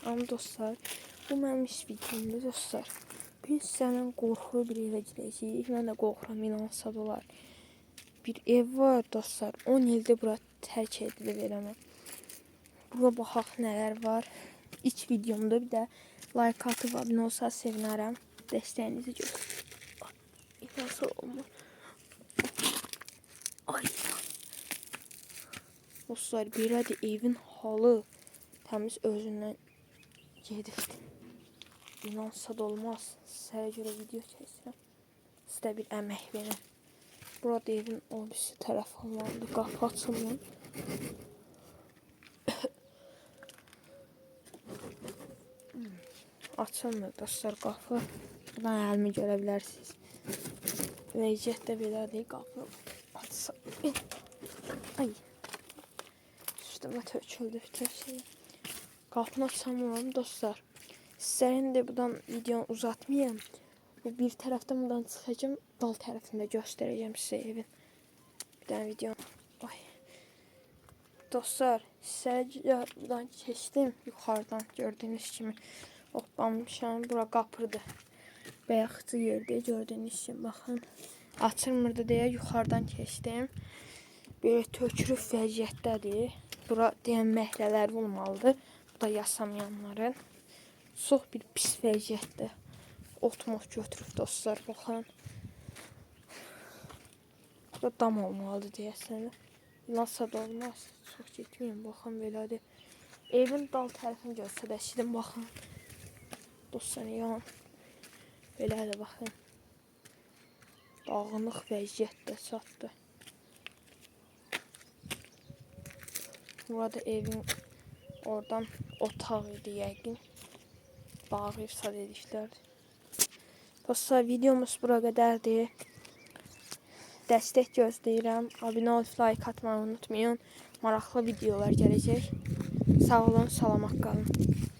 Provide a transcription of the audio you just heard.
Amma dostlar, bu mənim iş videomdur dostlar. Biz sənin qorxulu bir evə girəcəyik. Mən də qorxuram, inansa da olar. Bir ev var dostlar. 10 ildir bura tərk edilib eləmə. Bura baxaq nələr var. İlk videomda bir də like atıb abunə olsanız sevinərəm. Dəstəyinizi göstərin. İnansa olmaz. Ay. Dostlar, belədir evin halı. Təmiz özündən gedibdir. İnansa da olmaz. Sizə görə video çəkirəm. Sizə bir əmək verin. Burada evin o birisi tərəflandı. Qapı açılmır. Açılmır dostlar qapı. Buradan əlimi görə bilərsiniz. Vəziyyətdə belədir. Qapı açsın. Ay. Üstümə töküldü bütün şey. Qapını açamıyorum dostlar. Sizlərin də buradan videonu uzatmayayım. Bu bir tərəfdən buradan çıxacağım. Dal tərəfində göstərəcəm sizə evin. Bir dənə video. Ay. Dostlar, sizlərə buradan keçdim. Yuxarıdan gördüyünüz kimi. Hoppamışam. Bura qapıdır. Bayaqçı yerdə gördüyünüz kimi. Baxın. Açılmırdı deyə yuxarıdan keçdim. Böyle tökürüb vəziyyətdədir. Bura deyən məhlələr olmalıdır. Bu da yasamayanların. Çox bir pis vəziyyətdə. Otmaq götürüb dostlar, baxın. Burada dam olmalıdır deyəsən. Nasıl da olmaz. Çox getməyim, baxın belədir. Evin dal tərəfini göstərəşdim, baxın. Dostlar, yan. Belədir, baxın. Dağınıq vəziyyətdə çatdı. Burada evin oradan otaq idi yəqin. Bağırsa dediklər. Dostlar, videomuz bura qədərdir. Dəstək gözləyirəm. Abunə olub like atmayı unutmayın. Maraqlı videolar gələcək. Sağ olun, salamat qalın.